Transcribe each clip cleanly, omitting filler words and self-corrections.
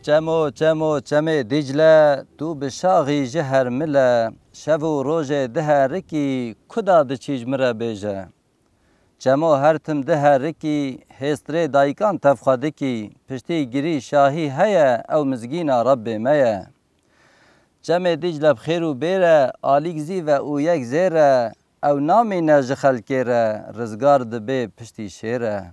چمو چمو چمه دیجله تو بشاغی جهر مله شو روژ دهرکی کدا دچیج مره بیجه چمو هرتم دهرکی هستره دایکان تفخادکی پشتی گری شاهی هیا او مزگینا رب میا چمه دیجله بخیر و بیره آلیک زی و او یک زیره او نامی نج خلکیره رزگار دبی پشتی شیره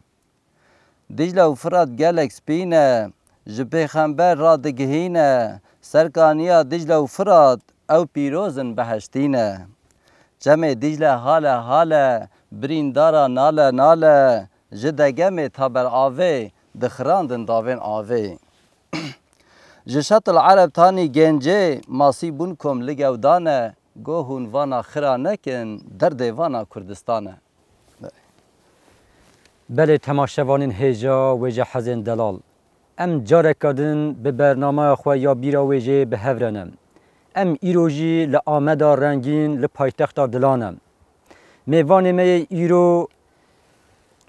دیجله و فرات گلک سپینه جبه خنبر را دگهینه سرکانیا دیجله و فرات او پیروزن بهشتینه جمع دیجله حاله حاله بریندارا ناله ناله جدگم تابر آوه دخراندن داوین آوه جشت العرب تانی گنجه ماسی بون کم لگودانه گوهون وانا خرا نکن درد وانا کردستانه بله تماشاوانین هجا وجه حزین دلال ام جارک کردن به برنامه خو یا بیرا وجه به هورنم ام ایروژی لآمدا رنگین لپایتخت دلانم میوان می ایرو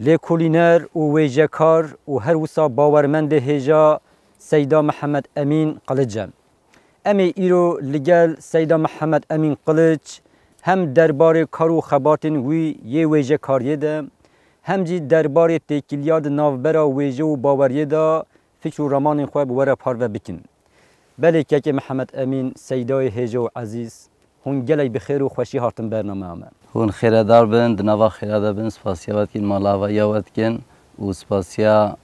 لکولینر و وجه کار و هر وسا باورمند هجا سیدا محمد امین قلجم امی ایرو لگل سیدا محمد امین قلج هم درباره کارو خباتن وی یه وجه کاریه ده هم جی درباره تکیلیاد ناوبرا وجه و باوریه ده فکر و رمان خواه بوره پارو بکن بله که محمد امین سیدای هجو عزیز هون گلی بخیر و خوشی هاتن برنامه همه هون خیردار بن دنوا خیردار بن سپاسیات کن مالاوا یاوت کن و سپاسیا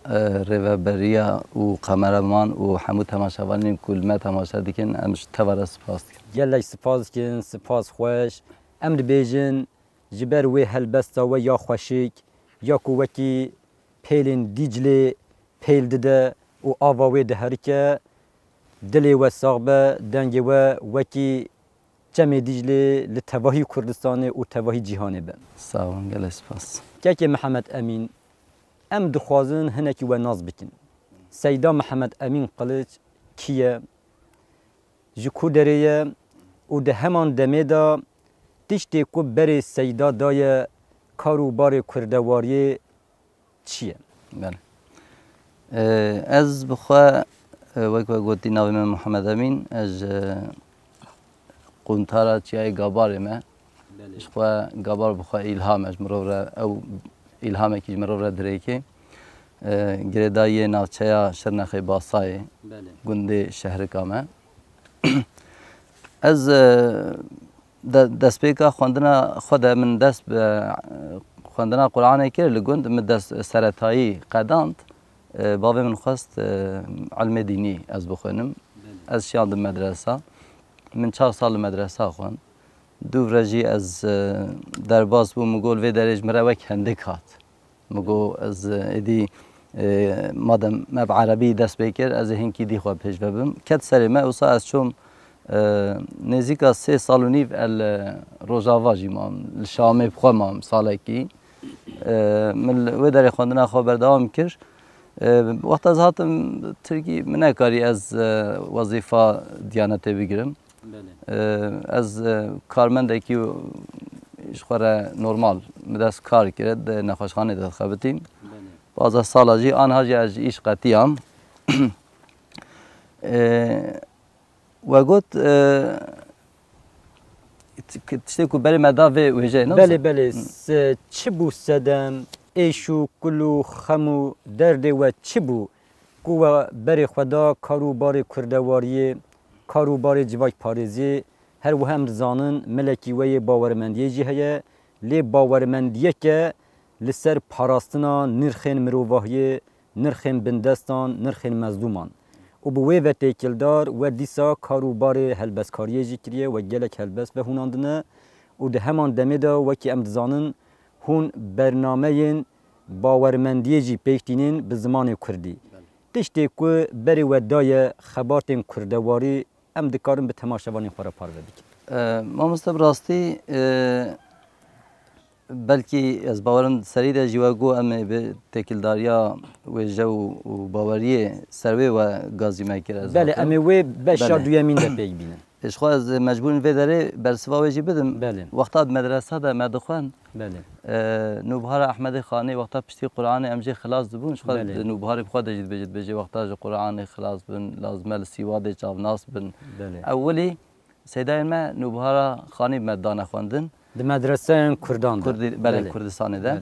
ریوبریا و قمرمان و حمود تماشاوانین کلمه تماشا دیکن امش توار سپاس کن گلی سپاس کن سپاس خوش امر بیجن جبر وی هلبستا و یا خوشیک یا کوکی پیلین دیجلی پیل دده و آواوی ده هر که دلی و صاحب دنگ و وکی جمع دیجلی لتواهی کردستان و تواهی جهانی بن ساون گل سپاس که محمد امین ام دخوازن هنکی و ناز بکن سیدا محمد امین قلج کیه جکو دریه و ده همان دمه دا تشتی کو بری سیدا دای کاروبار کردواری چیه؟ بله از بخوا وقتی گفتی نام من محمد امین از قنطارا چیای گابار ما بخوا گابار بخوا الهام از مرور او الهام کی مرور دریکی گردای ناچیا شرنخی باسای گنده شهر کامه از دست پیکا خواندنا خود من دست خواندنا قرآن کرد لگوند من دست سرطایی قداند بابا من خواست علم دینی از بخونم از شیاندم مدرسه من 4 سال مدرسه خوان دو رجی از درباز بو مگول و درج مروک هندک هات مگو از ادی مادم مب عربی دست بکر از هنکی دی خواب پیش ببم کت سر ما اوسا از چوم نزدیک 3 سال و نیو ال روزاواجی مام شام بخوا مام سالکی من و در خواندن خبر دوام کرد وقت از هاتم ترکی من کاری از وظیفه دیانت بگیرم از کارمند کی اشخوره نرمال مدرس کار کرد نخوشخانه داد خبتیم باز سالاجی آنها جی از ایش قطعیم و گفت تشتی کو بله مداوی وجه نه بله چه بو سدم ایشو کلو خمو درد و چه بو کو بری خدا کاروبار کردواری کاروبار جواک پارێزی هەر وە هەم دەزانن ملکی وەیە باوەرمەندیەکی هەیە لێ باوەرمەندیەکە لەسەر پاراستنا نرخên mirovahiyê نرخên bindestan nirxên mezlûman û bi wê ve têkildar we dîsa karûbarê helbestkariyê jî kiriye we gelek helbest ve hûnandine û di heman demê de wekî em dizanin hûn bernameyên bawermendiyê jî pêktînin bi zimanê Kurdî tiştê ku berê we daye xebatên kurdewarî em dikarin bi temaşevanên xwe re parve bikin. Mamoste bi rastî belkî ez bawerim serî de jî we got em ê bi têkildariya wêje û baweriyê ser wê we gazî me kir ez bele em ê wê beşa duyemîn de pêk bînin. اشخوا از مجبور به داره برسوا وجی بدم بله. وقتا مدرسه ده مدخوان بله نوبهار احمد خانی وقتا پشتی قرآن امجی خلاص دبون اشخوا بله. نوبهار بخواد جد بجد بجی وقتا جو قرآن خلاص بن لازمه لسیواد چاوناس بن بله. اولی سیدای ما نوبهار خانی مدانه خواندن د مدرسه کردان ده. کردی بله کردستان ده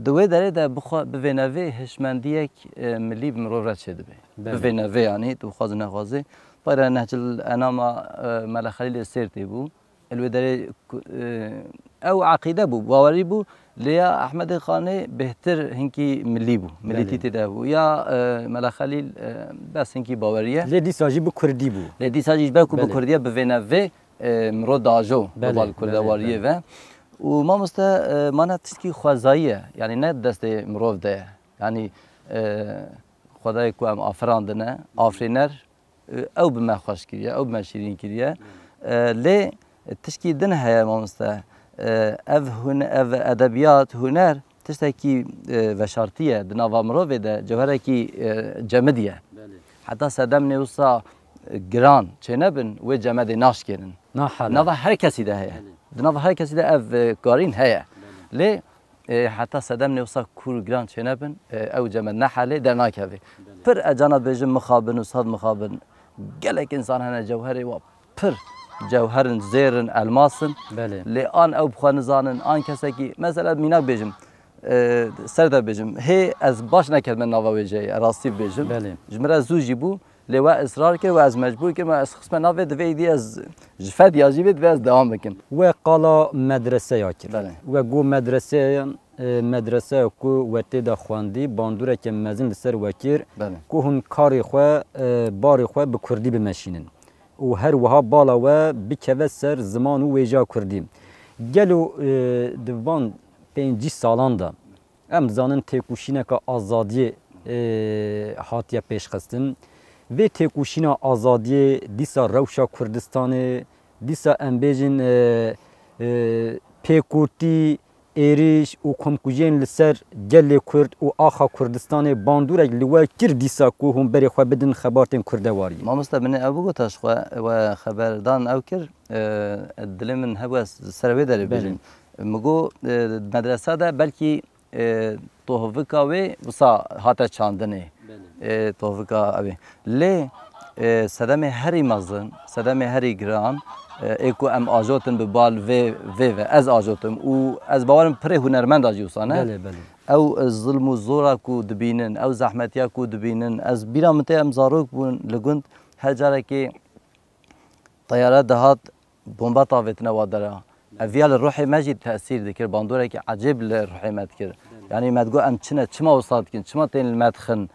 دوی داره ده بخوا به نوی هشمندیک ملی بمرو رد شده به نوی یعنی تو خواز نخوازه برای نهج الانام ملک خلیل سرتی بو الوی داره او عقیده بو باوری بو لیا احمد خانی بهتر هنکی ملی بو ملی تیتی ده بو یا ملک خلیل بس هنکی باوریه لیدی ساجی بو کردی بو لیدی ساجی بو کردیه به نوی مرو داجو بال کردواریه و و ما ما نه تشکی خوازاییه یعنی نه دست مروف ده یعنی خدای کو ام آفراندنه آفرینر او به ما خوش کریه او به ما شیرین کریه لی تشکی دن هیا ما اف ادبیات هنر تشکی وشارتیه دنوا مروف ده جوهره کی جمدیه حتی صدم نوسا گران چه نبن و جمد ناش کردن نوا هر کسی ده هیا دنوا هر کسی ده اف کارین هیا لی حتی صدم نوسا کور گران چه نبن او جمد نحله در ناکوی پر اجانا بجم مخابن و صد مخابن گلک انسان هنه جوهره و پر جوهرن زیرن الماسن لی آن او بخوان زانن آن کسی که مثلا میناک بجم سرده بجم هی از باش نکرد من نوا وجه راستی بجم جمره زوجی بو لیوا اصرار کرد و از مجبور کرد و از قسم ناوی دویدی از جفت یاجی بید و از دوام بکن و قالا مدرسه یا کرد و گو مدرسه کو وقتی دا خواندی باندوره که مزین لسر وکیر کو هن کاری خواه باری خواه به کردی بمشینن و هر وها بالا و بکوه سر زمان و ویجا کردی گلو دوان 5 سالان دا ام زانن تکوشینه که آزادی حاتیه پیش خستن و تکوشینا آزادی دیسا روشا کردستان دیسا امبیجن پیکورتی ایریش و کمکوژین لسر گل کرد و آخا کردستان باندورک لوا کر دیسا کو هم بری خو بدن خبرتن کردواری ما مستبنی ابو گوتاش خو و خبردان او کر دل من هوا سروی داره بجن مگو مدرسه ده بلکی توهوکا و وسا هات چاندنه توفیقا اوی لی صدام هری مزن صدام هری گران اکو ام آجوتن به بال و از آجوتم و از باورم پره هنرمند آجیوسانه او ظلم و زورا کو دبینن او زحمتیا کو دبینن از بیرامته ام زاروک بون لگند هر جاره که طیاره دهات بمبا طاوت نوادره اویال روحی مجید تأثیر دکر باندوره که عجیب لروحی مد کرد یعنی مدگو ام چما وصاد کن چما تین المدخن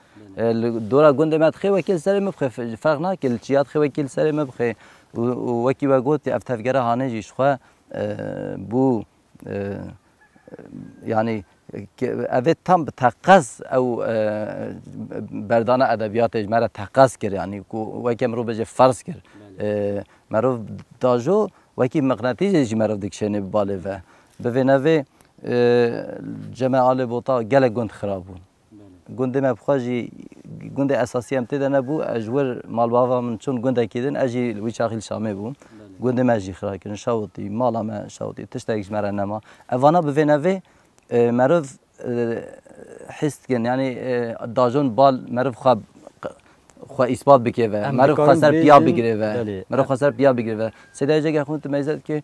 دورا گنده مدخه وکیل سر مبخه فرق نکل چیات خه وکیل سر مبخه وکی و گوت افتفگره هانه جیش خواه بو یعنی اوه تام تقص او بردانه ادبیات مرا تقص کرد یعنی وکی مرو بجه فرض کرد مرو داجو وکی مغناطیس جی مرو دکشنه باله و به نوی جماعال بوتا گله گند خرابون گنده مبخواجی گنده اساسی هم تیده نبود اجور مال بابا من چون گنده کردن اجی وی چاخیل شامه بود گنده ماجی خراب کردن شاوتی مالا ما شاوتی تشتاقش مرا نما اوانا به نوی معروف حس کن یعنی داجون بال معروف خواه اثبات بکه و معروف خسر پیا بگیره و معروف خسر پیا بگیره و سیده جگه خونت میزد که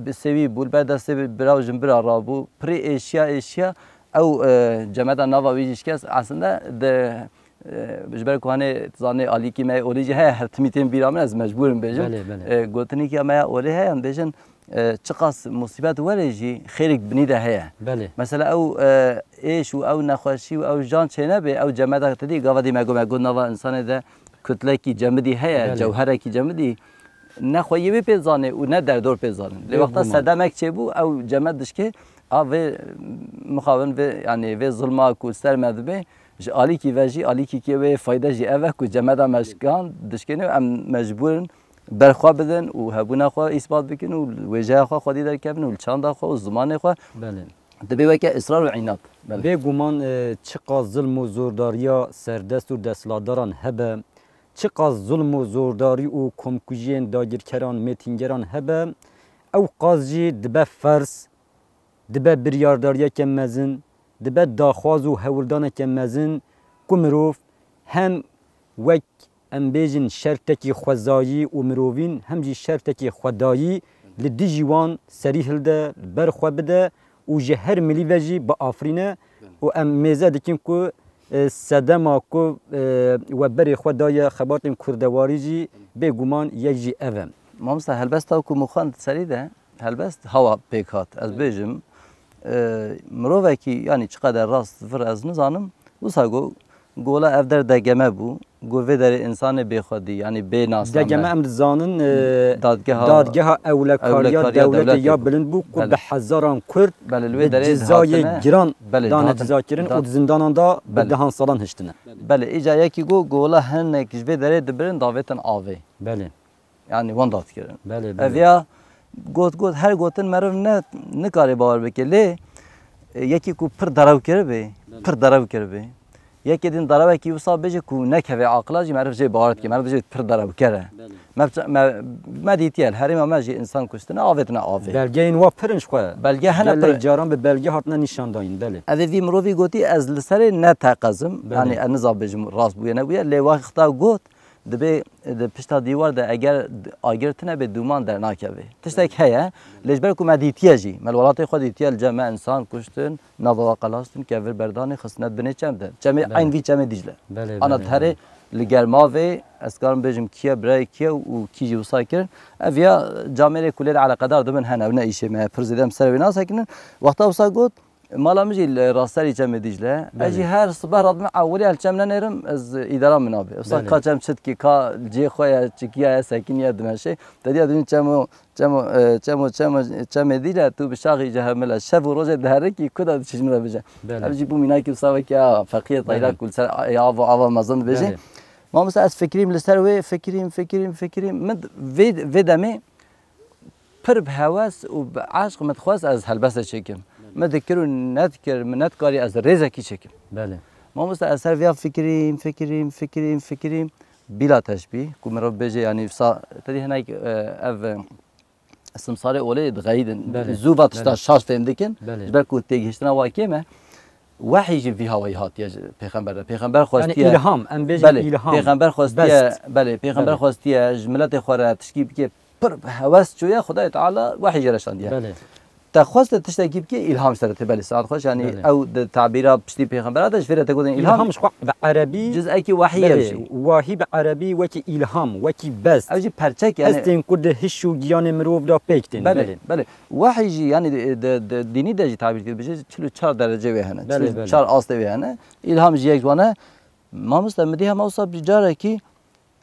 بسوی بول بعد دست براو جنبرا رابو پری اشیا او جماعت نوا ویجش کس اصلا ده بجبر کوانه زانه علی کی ما اولیجه های هر تمیتیم بیرامن از مجبورم بجن گوتنی که ما اولی هایم بجن چقاس مصیبت ورجی خیرک بنیده هیا مثلا او ایش و او نخوشی و او جان چه نبه او جماعت تدی گاودی مگو نوا انسان ده کتله کی جمدی هیا جوهره کی جمدی نخویی به پیزانه و نه در دور پیزانه لوقتا صدمک چه بو او جماعت دش که و مخاون و یعنی و ظلما کوستر مدبه علی کی وجی علی کی و فایده جی اوه کو جماعت مشکان دشکنه ام مجبورن برخوا بدن و هبونا خوا اثبات بکن و وجه خوا خودی در کبن و چند خوا و زمان خوا دبی وکه اصرار و عناد به گمان چقا ظلم و زورداریا سردست و دستلاداران هبه چقدر ظلم و زورداری و کمکوژین داگیرکران میتینگران هبه او قازجی دبه فرس دبه بریارداریه که مزن دبه داخواز و هولدانه که مزن کمروف هم وک ام بیجن شرطکی خوزایی و مروفین هم جی شرطکی خدایی لدی جوان سریح ده برخوا بده و جهر ملی وجی با آفرینه و ام میزه دکیم که سدما کو و بری خدای خبرتیم کردواری جی بگومان یک جی اوم مامسا هلبست تا کو مخان سریده هلبست هوا پیکات از بیجم مروه کی یعنی چقدر راست فر از نزانم وساگو گولا افدر دگمه بو گوه در انسان بیخودی یعنی بی ناسنامه دگمه امر زانن دادگاه اولکاریا دولت یا بلند بو کو به هزاران کرد به جزای گران دانه جزا کرن و زندانان دا به دهان سالان هشتنه بله ایجا یکی گولا هن کجبه داره دبرن داوتن آوه بله yani van dat kirin. بله Evya got her gotin merav ne nikare bavar beke le yeki ku pir darav kir be pir darav kir be yeki din darav ki usa beje ku ne keve aqla ji merav je bavat ki merav je pir darav kere ma ditiyel herima ma ji insan kustuna avetna ave belgeyin wa pirinç khoya belge hene pir caran be belge hatna nişan dayın bele evi mirovi goti ez li serê ne taqazim yani ez nizabejim rast bu ne bu le waqta got دبی پشت دیوار ده اگر آگرتنه به دومان در ناکوی تشتک هیا لجبر کو مدیتیه جی ملولات خود دیتیه الجمع انسان کشتن نوا قلاستن که ور بردان خصنت بنه چم ده جمع عین وی جمع دیجله انا تره لگرماوی اسکارم بجم کیه برای کیه و کیجی وساکرن اویا جامعه کلر علی قدر دمن هنه و نایشه ما پرزیدم سر و ناسکنن وقتا وسا گفت مالا مجي راستري جمع دجله اجي هر صبح رضم اولي الجمله نرم از اداره منابه وصا كا جم شتكي كا جي خويا تشكيا ساكنيه دمشي تدي ادين چمو ديله تو بشاغي جهمل الشف وروجه دهركي كدا تشمره بجا اجي بو ميناكي وصاوي كا فقيه طيله كل سنه يا مازن بجي ما مثلا از فكريم لسروي فكريم من فيدامي برب هواس وعشق متخواس از هلبسه چكم ما ذكر نذكر من نذكر از رزق کی چکم بله ما مثلا اثر ویا فکریم بلا تشبیه کو مرا بجه یعنی تدی هناك اف سمسار اوله دغیدن زوبات تا شاش فهم دکن بل کو تگشتنا واکمه وحی فی هوای هات یا پیغمبر خواستی یعنی الهام ام بجه الهام پیغمبر خواستی بله پیغمبر خواستی جملت خوره تشکیب که پر هوس جویا خدای تعالی وحی جرشان دیه بله تخواست تشتكي بكي إلهام سرته بالي ساعات خوش يعني أو تعبيرات بشتي بيغمبرات إيش فيها تقولين إلهام مش بعربي جزء كي وحي يمشي وحي بعربي وكي إلهام وكي بس أو جي برشك يعني أستين كده هشو جيان مروف دا بيكتين بله وحي جي يعني ديني ده جي تعبير كده بيجي چلو 4 درجة وهنا 4 أصل وهنا إلهام جي يجوانا ما مستمديها ما وصل بجارة كي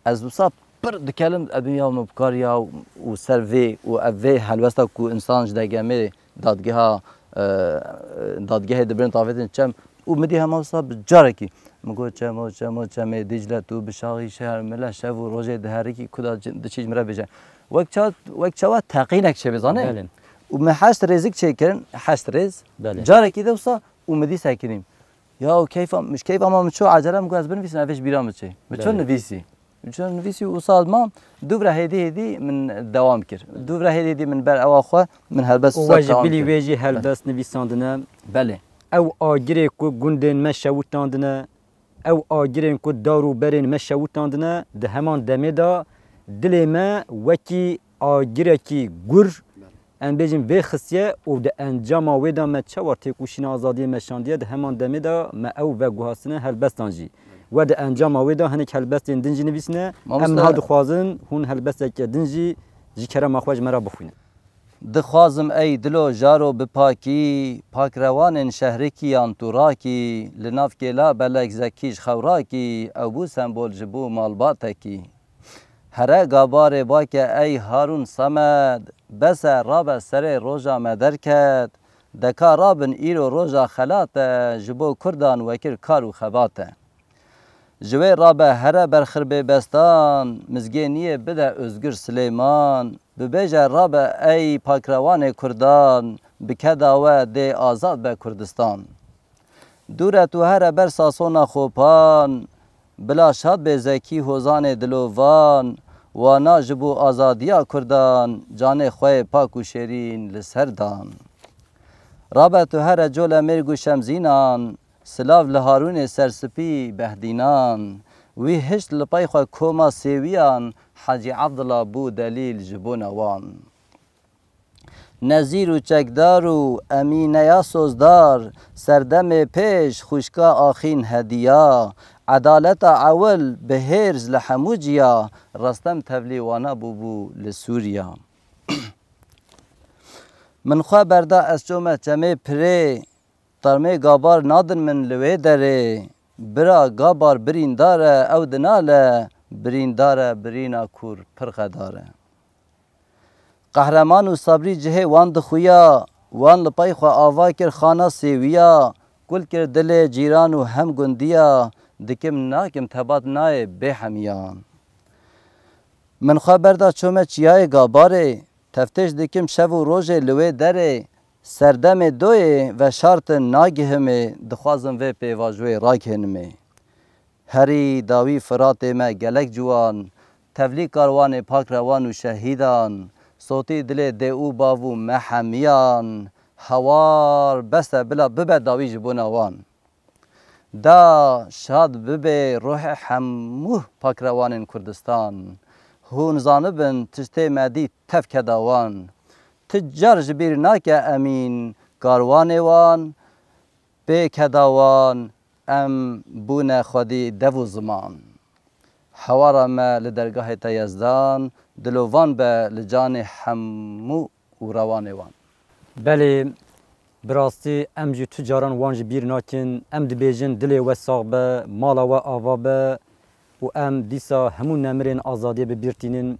از وصل پر دکلم ادویا و مبکاریا و سروی و اوی هلوستا کو انسان جدگمه دادگاه دبرن طافتن چم و مدی همه صاحب جاره کی مگو چم دیجله تو بشاغی شهر ملا شب و روزه دهری کی کدا دچیج مره بجه وقت چوا تقینک چه بزانه و محشت رزق چیکرن حشت رز جاره کی دوسا و مدی ساکنیم یا کیف مش کیف اما مشو عجله مگو از بنویس نویش بیرام چه مچون نویسی چون نویسی وصال ما دوباره هدی من دوام کرد دوباره هدی من بر اواخه من هلبس واجب بلی ویجی هلبس نویساندنه بله او آگره کو گندن مشوتاندنه او آگره کو دارو برین مشوتاندنه ده همان دمه دا دل ما وکی آگره کی گر ام بجیم به خصیه او ده انجام ودا ما چوارتی کوشین آزادی مشاندیه ده همان دمه دا ما او و گوهاسنه هلبستانجی و ده انجام آویدا هنی هلبستین دنجی نویسنه ام نهاد خوازن هون هلبست که دنجی جکرم اخواج مرا بخوینه دخوازم ای دلو جارو بپاکی پاک روان شهری کی انتوراکی لناف کلا بلک زکیش خوراکی او بو سمبول جبو مالباته کی هره گابار باکه ای هارون صمد بس راب سر روزا مدر کد دکا رابن ایرو روزا خلاته جبو کردان وکر کارو خباته جوی رابه هره برخربه بستان مزگینیه بده özgür سلیمان ببیجه رابه ای پاکروان کردان بکداوه ده آزاد به کردستان دوره تو هره بر ساسونا خوپان بلا شاد به زکی هوزان دلوان وانا جبو آزادیا کردان جان خواه پاک و شیرین لسردان رابط هر جول مرگو شمزینان سلاو لهارون سرسپی بهدینان وی هشت لپای خواه کوما سیویان حاجی عبدالله بو دلیل جبون وان نزیر و چکدار و امینه یا سوزدار سردم پیش خوشکا آخین هدیا عدالت اول به هرز لحموجیا رستم تبلیوانا بو لسوریا من خواه بردا از چومه چمه پره ترمه گابار نادن من لوه داره برا گابار برین داره او دناله برین داره برینا کور پرخه داره قهرمان و صبری جهه وان دخویا وان لپای خواه آوا کر خانه سیویا کل کر دل جیران و هم گندیا دکم ناکم تباد نای به همیان من خواه بردا چومه چیای گاباره تفتش دکم شب و روژ لوه داره سردم دوی و شرط ناگهمه دخوازم و پیواجوی راگهنمه هری داوی فرات ما گلک جوان تبلیغ کاروان پاک روان و شهیدان صوتی دل دیو باو محمیان هوار بس بلا ببه داوی جبونوان دا شاد ببه روح حموه پاک روان کردستان هون زانبن تشتی مدی تفک داوان تجار جبیر ناکه امین کاروان وان به کداوان ام بونه خودی دو زمان حوارا ما لدرگاه تیزدان دلوان به لجان حمو و روان وان بله براستی ام جو تجاران وان جبیر ناکن ام دبیجن دل و ساق به مالا و آوا به و ام دیسا همون نمرین آزادی ببیرتینن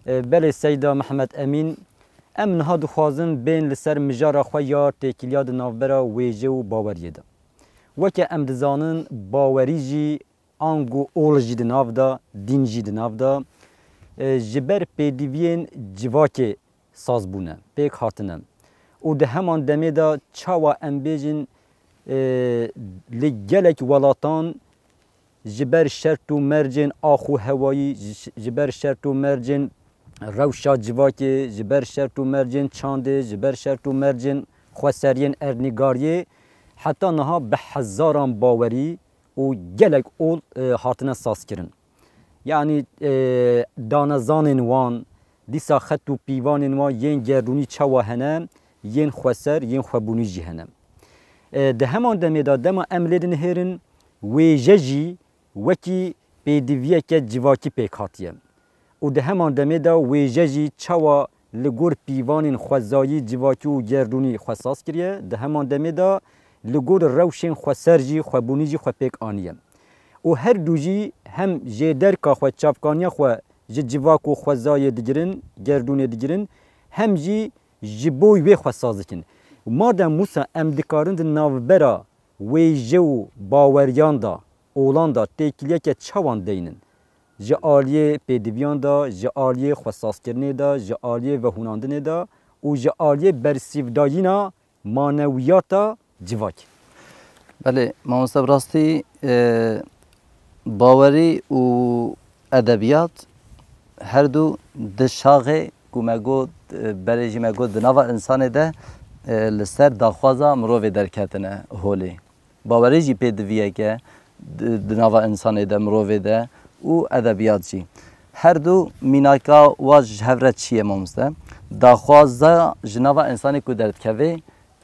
بله سیدا محمد امین ام نها دخوازن بین لسر مجارا خویا تکیلیاد نافبرا ویجه و باوریه دا وکه ام دزانن باوری جی آنگو اول جی دناف دا دین جی دناف دا جبر پیدیوین جواک ساز بونه پیک هاتنم و ده همان دمه دا چاوا ام بیجن لگلک ولاتان جبر شرط و مرجن آخو هوایی جبر شرط و مرجن روشا جواکی جبر شرط و مرجن چانده جبر شرط و مرجن خواسرین ارنگاریه حتی نها به هزاران باوری و گلک اول هاتنه ساز کرن یعنی دانزان وان دیسا خط و پیوان وان ین گردونی چوا هنم ین خواسر ین خوابونی جی هنم ده همان دمه دا دما املیدن هرن ویججی وکی پیدویه که جواکی پیک هاتیم و ده همان دمه دا ویججی چوا لگور پیوان خوزایی جواکی و گردونی خواساس کریه ده همان دمه دا لگور روشن خواسرجی خوابونیجی خو پیک آنیم و هر دوجی هم جدر که خو چاپکانیا خو جواک و خوزای دیگرن گردونی دیگرن هم جی جبوی وی خواسازکن مادم موسا ام دکارند ناوبرا ویجه و باوریان دا اولان دا تکیلیه که چوان دینن جعالیه پیدویان دا جعالیه خواساس کرنه دا جعالیه و هوناندنه دا و جعالیه برسیفدایینا مانویاتا جواک بله ماموستا براستی باوری و ادبیات هر دو دشاغه گومگو برای مگو دنوا انسان ده لسر داخوازا مروی درکتنه هولی باوری جی پیدویه که دنوا انسان ده مروی ده و ادبیات جی هر دو میناکا و جهورت چیه ماموستا داخوازا جنوا انسانی که درد کوه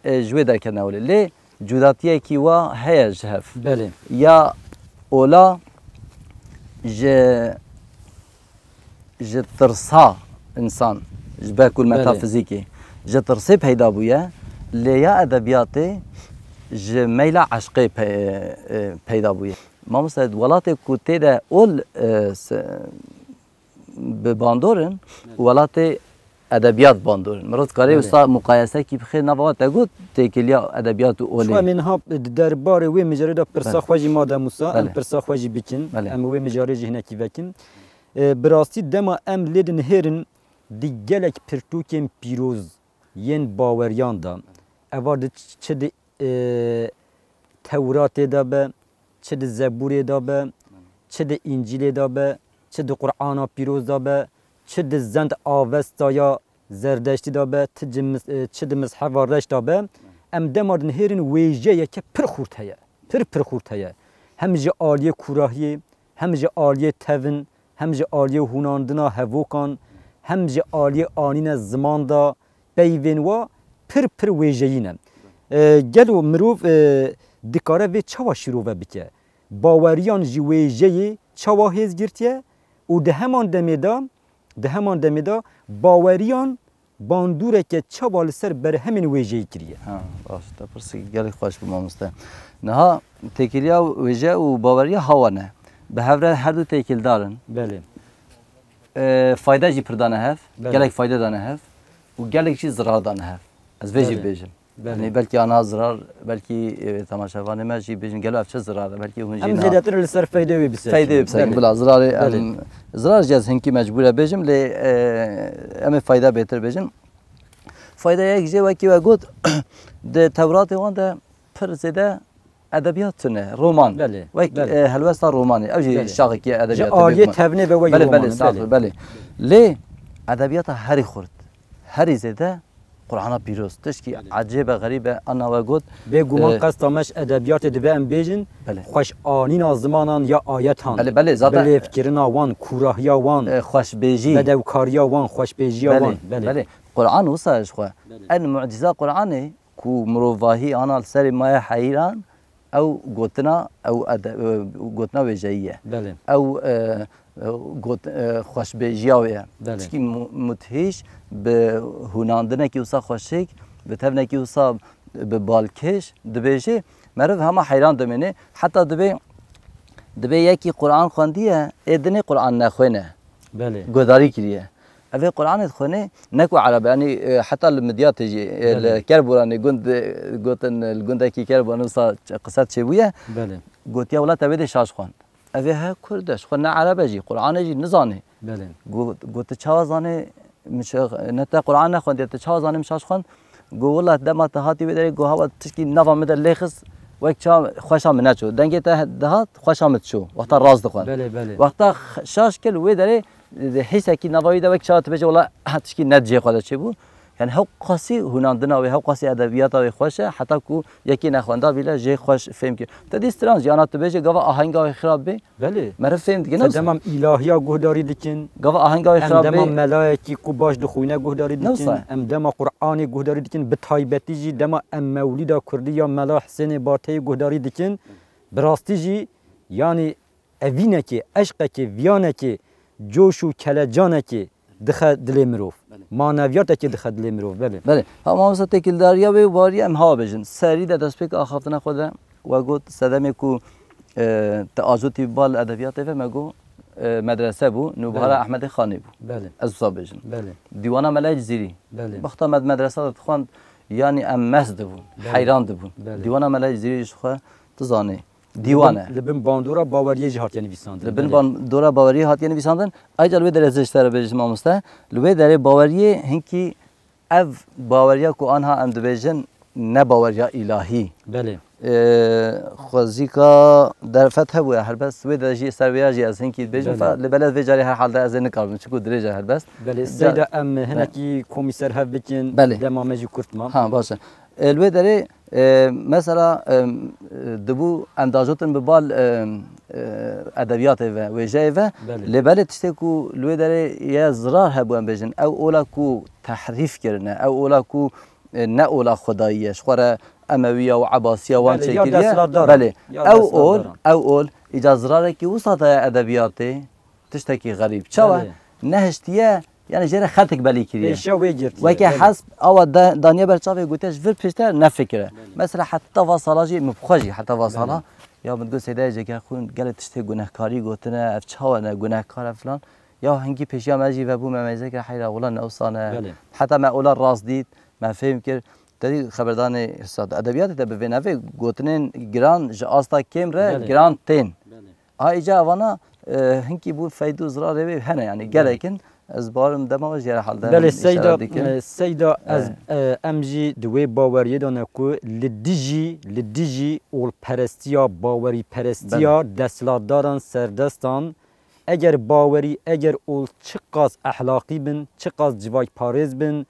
جوی درکتنه هولی لی جداتیه کی و هیا جهف بله یا اولا ترسا انسان جبه کل متافیزیکی ترسه پیدا بویه لیا ادبیاتی میل عشقی پیدا بویه ما مثلا ولات کوته ده اول به باندورن ولات ادبیات باندورن مرد کاری استاد مقایسه کی بخیر نبود تگو تکیلیا ادبیات اولی شو منها درباره وی مجرد پرسا خواجی ماده موسی ام پرسا خواجی بکن ام وی مجاری جهنه کی وکن براستی دما ام لیدن هرن دیگلک پرتوکم پیروز ین باوریان دا اوارد چه تورات دا به چه زبور دا به چه د انجیل دا به چه د قرآن پیروز دا به چه د زند آوستا یا زردشتی دا به چه د مصحف رش دا به ام دماردن هرین ویجه که پر خورد هیا پر خورد هیا هم جه آلیه کوراهی هم جه آلیه تون هم جه آلیه هوناندنا هوکان هم جه آلیه آنین زمان دا بیوین و پر ویجهینه گلو مروف دکاره و چوا شروع بکه باوریان جی ویجهی چوا هیز گرتیه و ده همان دمیدا باوریان باندوره که چوال سر بر همین ویژه‌ای کریه. باش تا پرسی گلی خوش به مامسته. نه تکیلیا ویژه و باوریا هوانه. به هر هر دو تکیل دارن. بله. فایده جی پردانه هف. گلک فایده دانه هف. و گلک چیز ضرر دانه هف. از ویژی بیشم. یعنی بلکه آنها ضرر بلکه تماشاوان ما جی بیشن گلو افچه ضرره بلکه اون جی. هم زیادتر لسر فایده وی بسه. فایده بسه. بلا ضرر ضرر جز هنگی مجبوره بیشم لی ام فایده بهتر بیشم. فایده یک جه وکی و گود ده تورات وان ده پر زده ادبیات نه رمان وک هلوستا رومانی اوجی شاقی که ادبیات آریه تبنه به وی رومان بله لی ادبیات هری خورد هری زده قرآن پیروز تشکی عجیب غریبه انا و گود به گمان قصدامش ادبیات دبه ام بیجن خوش آنین زمانان یا آیتان بله زاده بله فکرنا وان کوراهیا وان خوش بیجی بدوکاریا وان خوش بیجیا وان بله قرآن وصلش خو ان معجزه قرآنی کو مروواهی آن سر مای حیران او گوتنا وجهیه بله او گوت خوش بیجیاویه چی متهش به هناندنه کی وصا خوشک به تبنه کی وصا به بالکش دبیجه مرف همه حیران دمنه حتی دبی یکی قرآن خواندیه ادنه قرآن نخونه بله گوداری کریه اوه قرآن خونه نکو عربی یعنی حتی المدیات تجی الکربورانی گوتن الگنده کی کربوران وصا قصد چه بویه بله گوتیا ولا تبید شاش خواند اوه ها کردش خونه عربی جی قرآن جی نزانه بله گوت چه زانه مش نتا قرآن نخوند یا چه زانه مشاش خواند گو والله دم تهاتی بدری گو هوا تشکی نفهم مدر لخص وقت چه خوشم نشو دنگی ته دهات خوشم شو وقتا راز دخوان بله وقتا شاش کل ویدری حسی کی نوایی دا وقت شات بچه ولی هتشکی ندجی خدا چه بود یعنی هو قاسی هنرمندان و هو قاسی ادبیات و خوشه حتی کو یکی نخوانده بیله جه خوش فهم کرد تدی استرانج یعنی تو بچه گاوا آهنگای خراب بی بله مرا فهم دیگه نه تمام الهیا گهداری دکن گاوا آهنگای خراب بی تمام ملائکی کو باش دخونه گهداری دکن ام دما قرآنی گهداری دکن به تایبتی جی دما ام مولدا کردی یا ملا حسین بارتی گهداری دکن براستی جی یعنی اوینه که عشق که ویانه که جوش و کلجانه که دخل دل مروف مانویات که دخل دل مروف بله اما مثلا تکیلداریا و واری ام ها بجن سری د دست پک آخافتن خود و گفت صدمی کو تعاجتی بال ادبیات و مگو مدرسه بو نوبهار احمد خانی بو بله از صاحب بجن بله دیوانه ملای جزیری بله وقتا مدرسه خواند یعنی ام مسد بو حیران بو دیوانه ملای جزیری شخه تزانی دیوانه لبن باندورا باوریه جهات یعنی ویساندن لبن باندورا باوریه هات یعنی ویساندن اجل وی در ازشتر بجم آمسته لوی در باوریه هنکی اف باوریه کو آنها ام دبیجن نه باوریه الهی بله خوزیکا در فتح بوده هر بس وی در جی سرویه جی از هنکی بجم لبلد وی جاری هر حال در از نکارم چکو درجه هر بس بله سیدا ام هنکی کمیسر هف بکن دمامجی کرتمان ها باشه لوی داره مثلا دبو اندازاتن به بال ادبیات و وجه و لبلت تشتكو لوی داره یا ضرر هبون بجن او اولا کو تحریف کرنه او اولا کو نه اولا خداییش خوره امویه و عباسیه وان چکیه بله او اول اجازه کی وسط ادبیات تشتكي غریب چوا نهشتیه یعنی جره خطک بلی کریه و که حسب او دانیه برچاوی گوتش ور پیشتر نفکره مثلا حتی واصلاجی مبخوجی حتی واصلا یا من گو سیده جگر خون گله تشتی گناهکاری گوتنه اف چاونه گناهکار فلان یا هنگی پیشیا مجی و بو ممیزه که حیره اولا نوسانه حتی ما اولا راست دید ما فهم کرد تدی خبردان استاد ادبیات تا به نوی گوتنن گران جاستا کمره گران تین ها ایجا وانا هنگی بو فایدو زراره هنه یعنی گله کن از بارم دما جیر حال دارم بله سیدا از امجی دوی باوریه دانه کو لدیجی اول پرستیا باوری پرستیا دستلاتداران سردستان اگر باوری اگر اول چقاس اخلاقی بن چقاس جوای پارز بن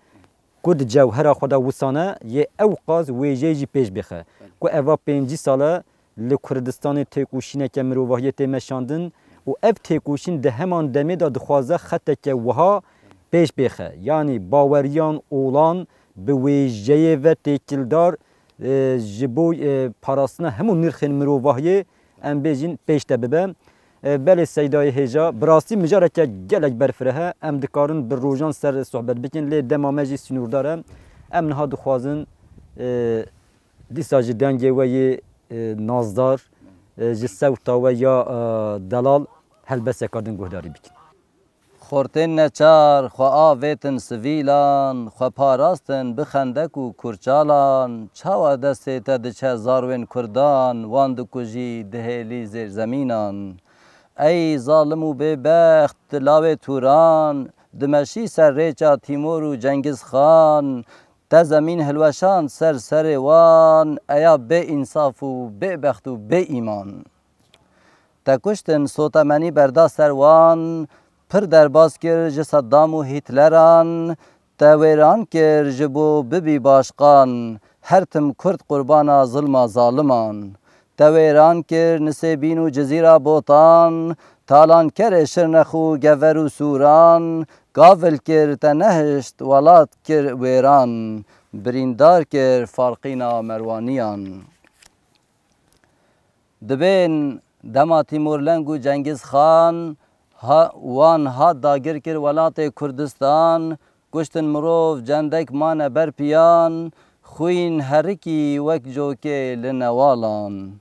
کد جوهر خدا وسانه یه اوقاز ویجی پیش بخه کو اوا 5 ساله لکردستان تکوشینه که مروواهیت مشاندن و اف تکوشین ده همان دمی دا دخوازه خطه که وها پیش بخه یعنی باوریان اولان به ویجه و تکیلدار جبوی پاراسنه همون نرخین مروواهی ام بیجین پیش تببه بله سیدای هجا براستی مجاره که گلک برفره ام دکارن بر روزان سر صحبت بکن لی دمامجی سنور داره ام نها دخوازن دیسا جدنگه و یه نازدار جسوتا و یا دلال هلبسه کردن گهداری بکن خورتن نچار خو آویتن سویلان خو پاراستن بخندک و کرچالان چاوا دسته تد چه زاروین کردان واند کجی دهلی زیر زمینان ای ظالم و ببخت لاو توران دمشی سر ریچا تیمور و جنگیز خان تا زمین هلوشان سر وان ایا به انصاف و به بخت و به ایمان تا کشتن صوتا منی بردا سروان پر در باز کر ج صدام و هیتلران تا ویران کر جبو ببی باشقان هر تم کرد قربانا ظلم ظالمان تا ویران کر نسبین و جزیره بوتان تالان کر شرنخو گور و سوران گاول کر تنهشت ولات کر ویران بریندار کر فارقینا مروانیان دبین دما تیمور لنگ و جنگیز خان وان ها داگر کر ولات کردستان کشتن مروف جندک مان برپیان خوین هرکی وک جوکه لنوالان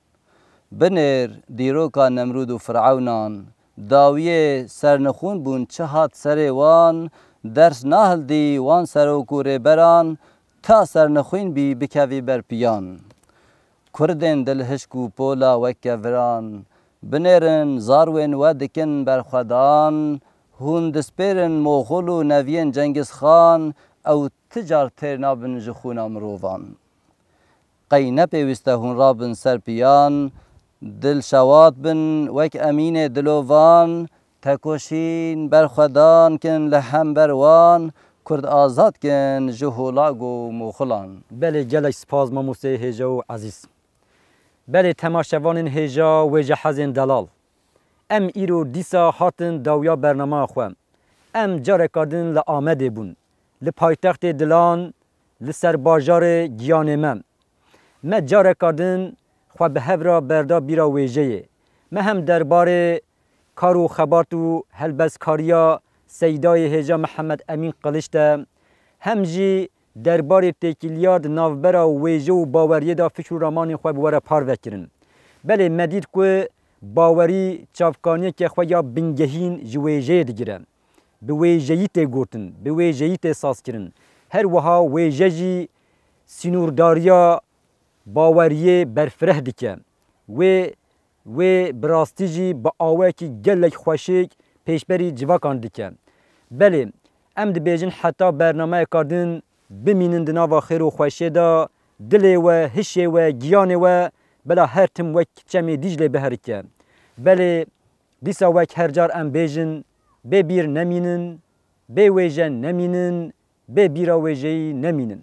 بنر دیروکا نمرود و فرعونان داویه سرنخون بون چه هات سر وان درس نهل دی وان سرو کوره بران تا سرنخون بی بکوی برپیان کردن دل هشکو پولا وکوران بنرن زاروین و دکن برخدان هون دسپیرن موغول و نوین جنگیز خان او تجار ترنابن جخونا مروفان قینه پیوسته هون رابن سرپیان دل شواد بن وک امین دلوان تکوشین برخدان کن لحم بروان کرد آزاد کن جهولاگ و موخلان بله جلک سپاز ماموسه هجا و عزیز بله تماشوان هجا و جحزن دلال ام ایرو دیسا هاتن داویا برنامه خوام ام جاره کردن لآمده بون لپایتخت دلان لسر باجار گیانمم ما جاره کردن خو به هفرا بردا بیرا ویجه ما هم دربار کارو خبرت و هلبس کاریا سیدای هجا محمد امین قلشته همجی دربار تکیلیاد ناوبرا ویجه و باوریه دا فکر و رامان خو بواره پار وکرن بله مدید که باوری چافکانی که خو یا بنگهین جویجه دیگره به ویجهی تی گوتن به ویجهی تی ساز کرن هر وها ویجه جی سینورداریا باوریه برفره دیکه و براستی جی با آوه که گلک خوشک پیشبری جواکان دیکه بله ام دی بیجن حتی برنامه کردن بمینن دناوا خیر و خوشه دا دل و هشه و گیانه و بلا هر تم وک چمی دیجله بهرکه بله دیسا وک هر جار ام بیجن به بیر نمینن به ویجن نمینن به بیرا ویجهی نمینن